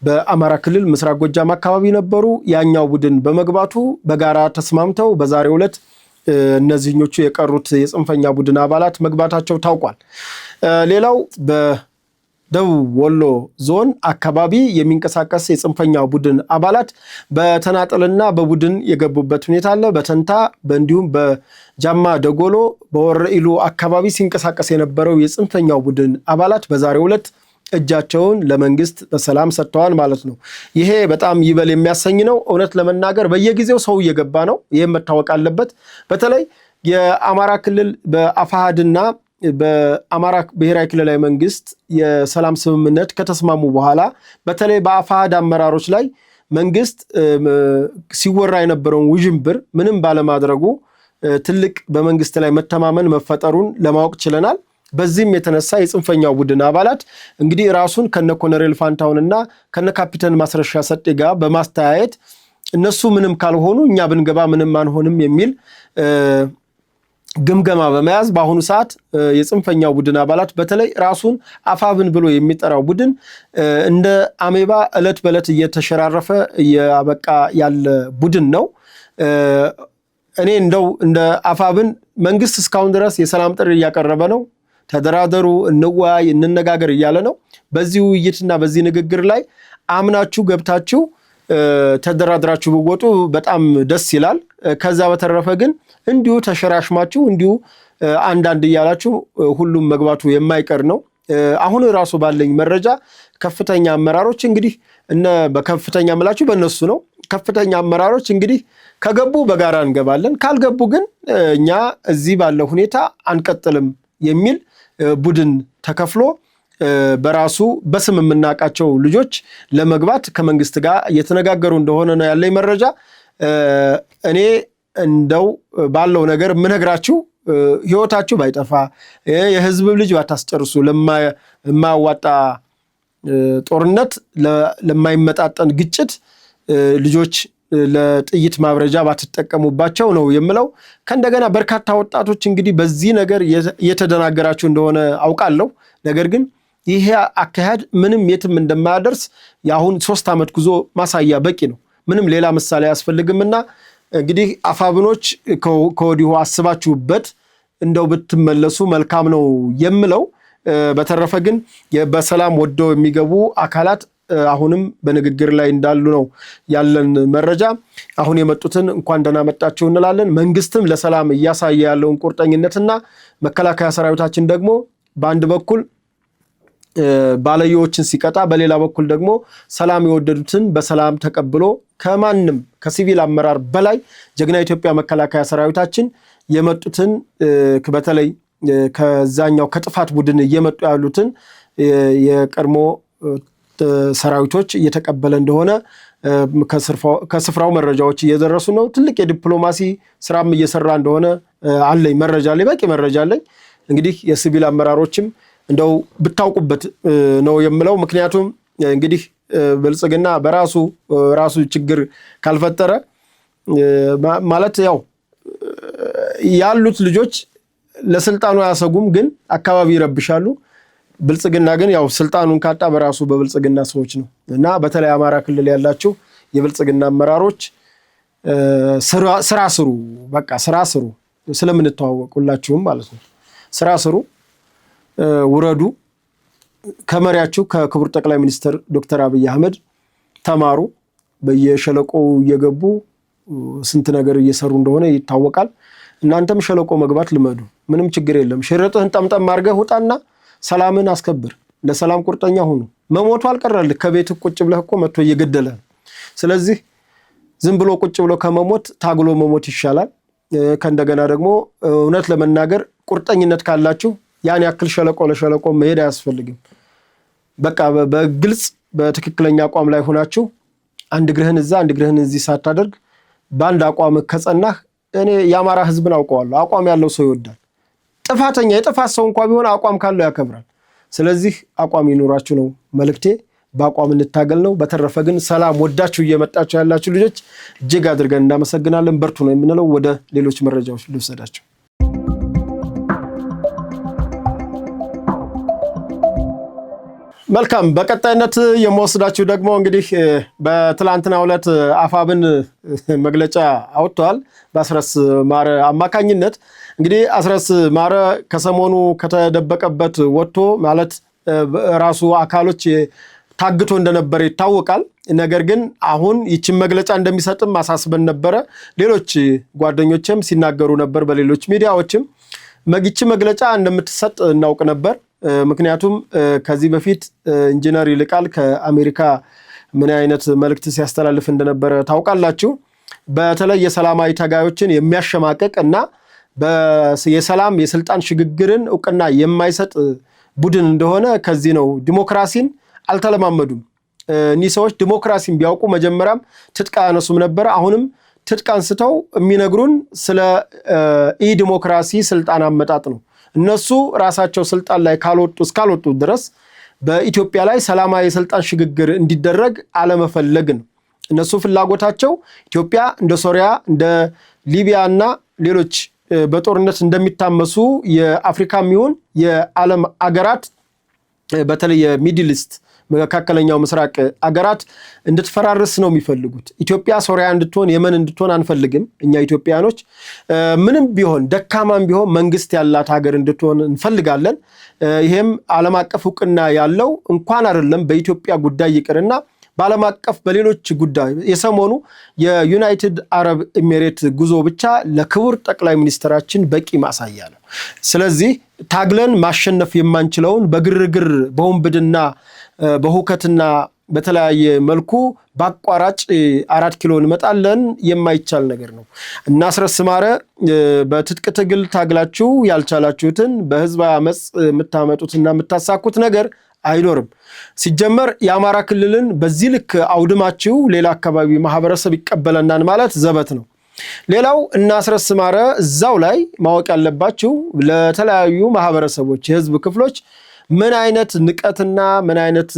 በአማራ ክልል ምስራቅ ጎጃም አካባቢ ነበሩ። ያኛው ቡድን በመግባቱ በጋራ ተስማምተው በዛሬው ዕለት እነዚህኞቹ የቀሩት የጽንፈኛ ቡድን አባላት መግባታቸው ታውቋል። ሌላው ደቡብ ወሎ ዞን አካባቢ የሚንቀሳቀስ የጽንፈኛ ቡድን አባላት በተናጠልና በቡድን የገቡበት ሁኔታ አለ። በተንታ እንዲሁም በጃማ ደጎሎ በወረኢሉ አካባቢ ሲንቀሳቀስ የነበረው የጽንፈኛው ቡድን አባላት በዛሬው ዕለት እጃቸውን ለመንግስት በሰላም ሰጥተዋል ማለት ነው። ይሄ በጣም ይበል የሚያሰኝ ነው። እውነት ለመናገር በየጊዜው ሰው እየገባ ነው። ይህም መታወቅ አለበት። በተለይ የአማራ ክልል በአፋሃድና በአማራ ብሔራዊ ክልላዊ መንግስት የሰላም ስምምነት ከተስማሙ በኋላ በተለይ በአፋሃድ አመራሮች ላይ መንግስት ሲወራ የነበረውን ውዥንብር ምንም ባለማድረጉ ትልቅ በመንግስት ላይ መተማመን መፈጠሩን ለማወቅ ችለናል። በዚህም የተነሳ የጽንፈኛው ቡድን አባላት እንግዲህ ራሱን ከነ ኮሎኔል ፋንታውንና ከነ ካፒቴን ማስረሻ ሰጤ ጋር በማስተያየት እነሱ ምንም ካልሆኑ እኛ ብንገባ ምንም አንሆንም የሚል ግምገማ በመያዝ በአሁኑ ሰዓት የጽንፈኛው ቡድን አባላት በተለይ ራሱን አፋብን ብሎ የሚጠራው ቡድን እንደ አሜባ እለት በእለት እየተሸራረፈ እያበቃ ያለ ቡድን ነው። እኔ እንደው እንደ አፋብን መንግስት እስካሁን ድረስ የሰላም ጥሪ እያቀረበ ነው። ተደራደሩ፣ እንወያይ፣ እንነጋገር እያለ ነው። በዚህ ውይይትና በዚህ ንግግር ላይ አምናችሁ ገብታችሁ ተደራድራችሁ ብወጡ በጣም ደስ ይላል። ከዛ በተረፈ ግን እንዲሁ ተሸራሽማችሁ እንዲሁ አንዳንድ እያላችሁ ሁሉም መግባቱ የማይቀር ነው። አሁን ራሱ ባለኝ መረጃ ከፍተኛ አመራሮች እንግዲህ በከፍተኛ ምላችሁ በእነሱ ነው። ከፍተኛ አመራሮች እንግዲህ ከገቡ በጋራ እንገባለን፣ ካልገቡ ግን እኛ እዚህ ባለው ሁኔታ አንቀጥልም የሚል ቡድን ተከፍሎ በራሱ በስም የምናውቃቸው ልጆች ለመግባት ከመንግስት ጋር እየተነጋገሩ እንደሆነ ነው ያለኝ መረጃ። እኔ እንደው ባለው ነገር የምነግራችሁ ህይወታችሁ ባይጠፋ የህዝብ ልጅ ባታስጨርሱ ለማያዋጣ ጦርነት ለማይመጣጠን ግጭት ልጆች ለጥይት ማብረጃ ባትጠቀሙባቸው ነው የምለው። ከእንደገና በርካታ ወጣቶች እንግዲህ በዚህ ነገር እየተደናገራችሁ እንደሆነ አውቃለሁ። ነገር ግን ይሄ አካሄድ ምንም የትም እንደማያደርስ የአሁን 3 ዓመት ጉዞ ማሳያ በቂ ነው። ምንም ሌላ ምሳሌ አያስፈልግምና እንግዲህ አፋብኖች ከወዲሁ አስባችሁበት እንደው ብትመለሱ መልካም ነው የምለው። በተረፈ ግን በሰላም ወደው የሚገቡ አካላት አሁንም በንግግር ላይ እንዳሉ ነው ያለን መረጃ። አሁን የመጡትን እንኳን ደህና መጣችሁ እንላለን። መንግስትም ለሰላም እያሳየ ያለውን ቁርጠኝነትና መከላከያ ሰራዊታችን ደግሞ በአንድ በኩል ባለየዎችን ሲቀጣ፣ በሌላ በኩል ደግሞ ሰላም የወደዱትን በሰላም ተቀብሎ ከማንም ከሲቪል አመራር በላይ ጀግና ኢትዮጵያ መከላከያ ሰራዊታችን የመጡትን በተለይ ከዛኛው ከጥፋት ቡድን እየመጡ ያሉትን የቀድሞ ሰራዊቶች እየተቀበለ እንደሆነ ከስፍራው መረጃዎች እየደረሱ ነው። ትልቅ የዲፕሎማሲ ስራም እየሰራ እንደሆነ አለኝ መረጃ ላይ በቂ መረጃ አለኝ። እንግዲህ የሲቪል አመራሮችም እንደው ብታውቁበት ነው የምለው። ምክንያቱም እንግዲህ ብልጽግና በራሱ ችግር ካልፈጠረ ማለት ያው ያሉት ልጆች ለስልጣኑ አያሰጉም፣ ግን አካባቢ ይረብሻሉ። ብልጽግና ግን ያው ስልጣኑን ካጣ በራሱ በብልጽግና ሰዎች ነው እና በተለይ አማራ ክልል ያላችሁ የብልጽግና አመራሮች ስራ ስሩ፣ በቃ ስራ ስሩ። ስለምንተዋወቁላችሁም ማለት ነው። ስራ ስሩ፣ ውረዱ። ከመሪያችሁ ከክቡር ጠቅላይ ሚኒስትር ዶክተር አብይ አህመድ ተማሩ። በየሸለቆው እየገቡ ስንት ነገር እየሰሩ እንደሆነ ይታወቃል። እናንተም ሸለቆ መግባት ልመዱ። ምንም ችግር የለም። ሽርጥህን ጠምጠም አድርገህ ውጣና ሰላምን አስከብር። ለሰላም ቁርጠኛ ሁኑ። መሞቱ አልቀረልህ። ከቤት ቁጭ ብለህ እኮ መጥቶ እየገደለ። ስለዚህ ዝም ብሎ ቁጭ ብሎ ከመሞት ታግሎ መሞት ይሻላል። ከእንደገና ደግሞ እውነት ለመናገር ቁርጠኝነት ካላችሁ ያን ያክል ሸለቆ ለሸለቆ መሄድ አያስፈልግም። በቃ በግልጽ በትክክለኛ አቋም ላይ ሆናችሁ አንድ እግርህን እዛ አንድ እግርህን እዚህ ሳታደርግ በአንድ አቋም ከጸናህ፣ እኔ የአማራ ህዝብን አውቀዋለሁ። አቋም ያለው ሰው ይወዳል። ጥፋተኛ የጥፋት ሰው እንኳን ቢሆን አቋም ካለው ያከብራል። ስለዚህ አቋም ይኖራችሁ ነው መልእክቴ። በአቋም እንታገል ነው። በተረፈ ግን ሰላም ወዳችሁ እየመጣችሁ ያላችሁ ልጆች እጅግ አድርገን እናመሰግናለን። በርቱ ነው የምንለው። ወደ ሌሎች መረጃዎች ልውሰዳችሁ። መልካም። በቀጣይነት የምወስዳችሁ ደግሞ እንግዲህ በትላንትናው ዕለት አፋብን መግለጫ አውጥቷል በአስረስ ማረ አማካኝነት። እንግዲህ አስረስ ማረ ከሰሞኑ ከተደበቀበት ወጥቶ ማለት ራሱ አካሎች ታግቶ እንደነበረ ይታወቃል። ነገር ግን አሁን ይችን መግለጫ እንደሚሰጥም አሳስበን ነበረ። ሌሎች ጓደኞችም ሲናገሩ ነበር፣ በሌሎች ሚዲያዎችም ይቺ መግለጫ እንደምትሰጥ እናውቅ ነበር። ምክንያቱም ከዚህ በፊት ኢንጂነር ይልቃል ከአሜሪካ ምን አይነት መልእክት ሲያስተላልፍ እንደነበረ ታውቃላችሁ። በተለይ የሰላማዊ ታጋዮችን የሚያሸማቀቅ እና የሰላም የስልጣን ሽግግርን እውቅና የማይሰጥ ቡድን እንደሆነ ከዚህ ነው። ዲሞክራሲን አልተለማመዱም። እኒህ ሰዎች ዲሞክራሲን ቢያውቁ መጀመሪያም ትጥቅ አያነሱም ነበር። አሁንም ትጥቅ አንስተው የሚነግሩን ስለ ኢ ዲሞክራሲ ስልጣን አመጣጥ ነው። እነሱ ራሳቸው ስልጣን ላይ እስካልወጡ ድረስ በኢትዮጵያ ላይ ሰላማዊ የስልጣን ሽግግር እንዲደረግ አለመፈለግ ነው። እነሱ ፍላጎታቸው ኢትዮጵያ እንደ ሶሪያ እንደ ሊቢያ እና ሌሎች በጦርነት እንደሚታመሱ የአፍሪካ የሚሆን የዓለም አገራት በተለይ የሚድል ኢስት መካከለኛው ምስራቅ አገራት እንድትፈራርስ ነው የሚፈልጉት። ኢትዮጵያ ሶሪያ እንድትሆን የመን እንድትሆን አንፈልግም። እኛ ኢትዮጵያኖች ምንም ቢሆን ደካማም ቢሆን መንግስት ያላት ሀገር እንድትሆን እንፈልጋለን። ይሄም ዓለም አቀፍ ዕውቅና ያለው እንኳን አይደለም በኢትዮጵያ ጉዳይ ይቅርና በዓለም አቀፍ በሌሎች ጉዳይ የሰሞኑ የዩናይትድ አረብ ኤሚሬት ጉዞ ብቻ ለክቡር ጠቅላይ ሚኒስትራችን በቂ ማሳያ ነው። ስለዚህ ታግለን ማሸነፍ የማንችለውን በግርግር በወንብድና በሁከትና በተለያየ መልኩ በአቋራጭ 4 ኪሎ እንመጣለን የማይቻል ነገር ነው። እና አስረስ ማረ በትጥቅ ትግል ታግላችሁ ያልቻላችሁትን በህዝብ አመጽ የምታመጡትና የምታሳኩት ነገር አይኖርም። ሲጀመር የአማራ ክልልን በዚህ ልክ አውድማችሁ ሌላ አካባቢ ማህበረሰብ ይቀበለናል ማለት ዘበት ነው። ሌላው እና አስረስ ማረ እዛው ላይ ማወቅ ያለባችሁ ለተለያዩ ማህበረሰቦች የህዝብ ክፍሎች ምን አይነት ንቀትና ምን አይነት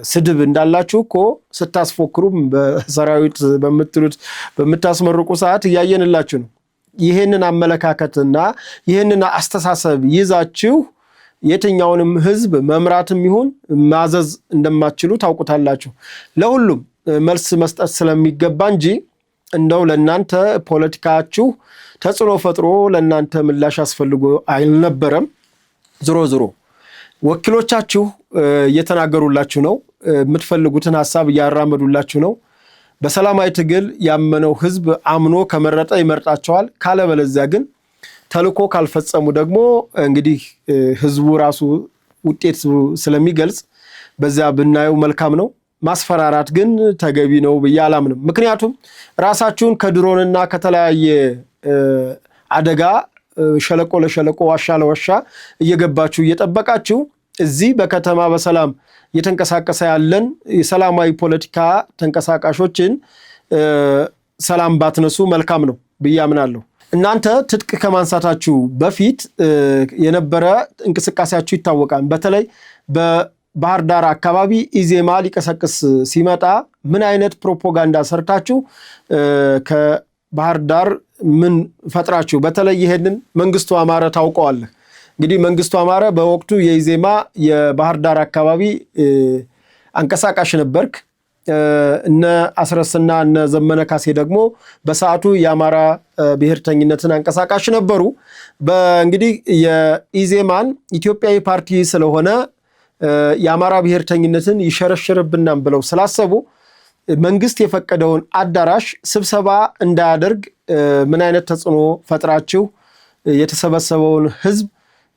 ስድብ እንዳላችሁ እኮ ስታስፎክሩም በሰራዊት በምትሉት በምታስመርቁ ሰዓት እያየንላችሁ ነው። ይሄንን አመለካከትና ይሄንን አስተሳሰብ ይዛችሁ የትኛውንም ህዝብ መምራትም ይሁን ማዘዝ እንደማትችሉ ታውቁታላችሁ። ለሁሉም መልስ መስጠት ስለሚገባ እንጂ እንደው ለናንተ ፖለቲካችሁ ተጽዕኖ ፈጥሮ ለናንተ ምላሽ አስፈልጎ አይልነበረም። ዝሮ ወኪሎቻችሁ እየተናገሩላችሁ ነው። የምትፈልጉትን ሐሳብ እያራመዱላችሁ ነው። በሰላማዊ ትግል ያመነው ህዝብ አምኖ ከመረጠ ይመርጣቸዋል። ካለበለዚያ ግን ተልኮ ካልፈጸሙ ደግሞ እንግዲህ ህዝቡ ራሱ ውጤት ስለሚገልጽ በዚያ ብናየው መልካም ነው። ማስፈራራት ግን ተገቢ ነው ብዬ አላምንም። ምክንያቱም ራሳችሁን ከድሮንና ከተለያየ አደጋ ሸለቆ ለሸለቆ ዋሻ ለዋሻ እየገባችሁ እየጠበቃችሁ እዚህ በከተማ በሰላም እየተንቀሳቀሰ ያለን የሰላማዊ ፖለቲካ ተንቀሳቃሾችን ሰላም ባትነሱ መልካም ነው ብዬ አምናለሁ። እናንተ ትጥቅ ከማንሳታችሁ በፊት የነበረ እንቅስቃሴያችሁ ይታወቃል። በተለይ በባህር ዳር አካባቢ ኢዜማ ሊቀሰቅስ ሲመጣ ምን አይነት ፕሮፓጋንዳ ሰርታችሁ ከባህር ዳር ምን ፈጥራችሁ። በተለይ ይሄንን መንግስቱ አማረ ታውቀዋለህ። እንግዲህ መንግስቱ አማረ በወቅቱ የኢዜማ የባህር ዳር አካባቢ አንቀሳቃሽ ነበርክ። እነ አስረስና እነ ዘመነ ካሴ ደግሞ በሰዓቱ የአማራ ብሔርተኝነትን አንቀሳቃሽ ነበሩ። በእንግዲህ የኢዜማን ኢትዮጵያዊ ፓርቲ ስለሆነ የአማራ ብሔርተኝነትን ይሸረሽርብናም ብለው ስላሰቡ መንግስት የፈቀደውን አዳራሽ ስብሰባ እንዳያደርግ ምን አይነት ተጽዕኖ ፈጥራችሁ የተሰበሰበውን ህዝብ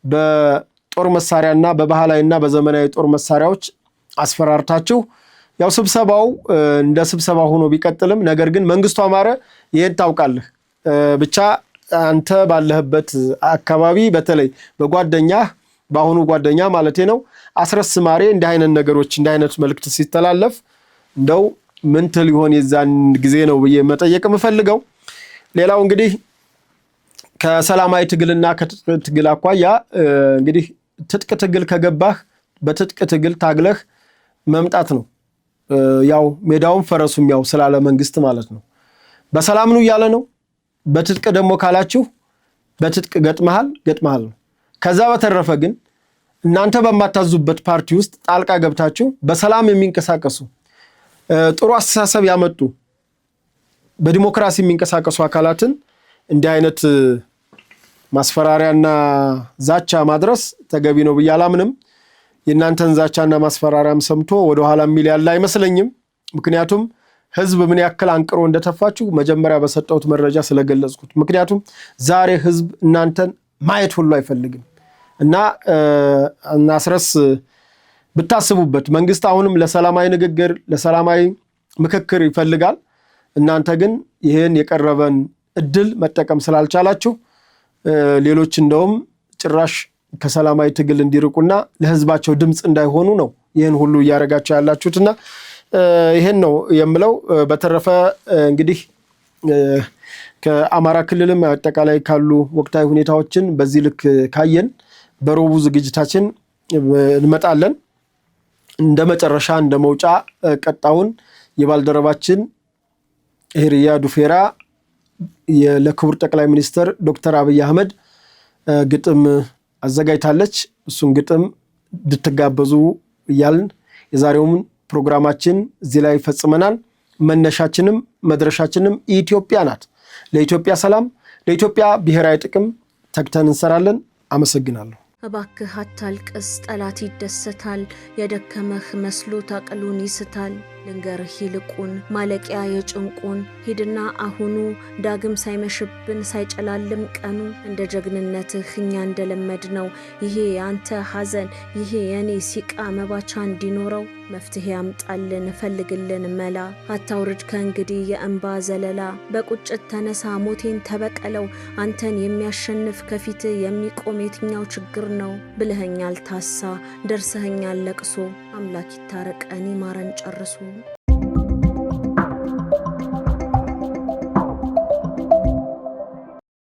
በጦር መሳሪያና በባህላዊና በዘመናዊ ጦር መሳሪያዎች አስፈራርታችሁ ያው ስብሰባው እንደ ስብሰባ ሆኖ ቢቀጥልም ነገር ግን መንግስቱ አማረ ይሄን ታውቃለህ። ብቻ አንተ ባለህበት አካባቢ በተለይ በጓደኛህ ባሁኑ ጓደኛ ማለቴ ነው አስረስ ማሬ እንደ አይነት ነገሮች እንደ አይነት መልእክት ሲተላለፍ እንደው ምን ትል ይሆን የዛን ጊዜ ነው ብዬ መጠየቅ የምፈልገው። ሌላው እንግዲህ ከሰላማዊ ትግልና ከትጥቅ ትግል አኳያ እንግዲህ ትጥቅ ትግል ከገባህ በትጥቅ ትግል ታግለህ መምጣት ነው። ያው ሜዳውን ፈረሱም ያው ስላለ መንግስት ማለት ነው። በሰላም ነው ያለ ነው። በትጥቅ ደግሞ ካላችሁ በትጥቅ ገጥመሃል ነው። ከዛ በተረፈ ግን እናንተ በማታዙበት ፓርቲ ውስጥ ጣልቃ ገብታችሁ በሰላም የሚንቀሳቀሱ ጥሩ አስተሳሰብ ያመጡ በዲሞክራሲ የሚንቀሳቀሱ አካላትን እንዲህ አይነት ማስፈራሪያና ዛቻ ማድረስ ተገቢ ነው ብዬ አላምንም። የእናንተን ዛቻና ማስፈራሪያም ሰምቶ ወደ ኋላ የሚል ያለ አይመስለኝም። ምክንያቱም ህዝብ ምን ያክል አንቅሮ እንደተፋችሁ መጀመሪያ በሰጠሁት መረጃ ስለገለጽኩት። ምክንያቱም ዛሬ ህዝብ እናንተን ማየት ሁሉ አይፈልግም እና አስረስ ብታስቡበት። መንግስት አሁንም ለሰላማዊ ንግግር ለሰላማዊ ምክክር ይፈልጋል። እናንተ ግን ይሄን የቀረበን እድል መጠቀም ስላልቻላችሁ ሌሎች እንደውም ጭራሽ ከሰላማዊ ትግል እንዲርቁና ለህዝባቸው ድምጽ እንዳይሆኑ ነው ይሄን ሁሉ እያረጋችሁ ያላችሁትና ይሄን ነው የምለው። በተረፈ እንግዲህ ከአማራ ክልልም አጠቃላይ ካሉ ወቅታዊ ሁኔታዎችን በዚህ ልክ ካየን በሮቡ ዝግጅታችን እንመጣለን። እንደ መጨረሻ እንደ መውጫ ቀጣውን የባልደረባችን ሄሪያ ዱፌራ ለክቡር ጠቅላይ ሚኒስትር ዶክተር አብይ አህመድ ግጥም አዘጋጅታለች። እሱን ግጥም እንድትጋበዙ እያልን የዛሬውን ፕሮግራማችን እዚህ ላይ ፈጽመናል። መነሻችንም መድረሻችንም ኢትዮጵያ ናት። ለኢትዮጵያ ሰላም፣ ለኢትዮጵያ ብሔራዊ ጥቅም ተግተን እንሰራለን። አመሰግናለሁ። እባክህ አታልቅስ፣ ጠላት ይደሰታል። የደከመህ መስሎ ታቅሉን ይስታል። ልንገርህ ይልቁን ማለቂያ የጭንቁን ሂድና አሁኑ ዳግም ሳይመሽብን ሳይጨላልም ቀኑ እንደ ጀግንነትህ እኛ እንደለመድ ነው። ይሄ ያንተ ሐዘን ይሄ የኔ ሲቃ መባቻ እንዲኖረው መፍትሄ ያምጣልን ፈልግልን መላ። አታውርድ ከእንግዲህ የእንባ ዘለላ። በቁጭት ተነሳ ሞቴን ተበቀለው። አንተን የሚያሸንፍ ከፊት የሚቆም የትኛው ችግር ነው ብለኸኛል ታሳ ደርሰኸኛል ለቅሶ። አምላክ ይታረቀን ይማረን ጨርሶ።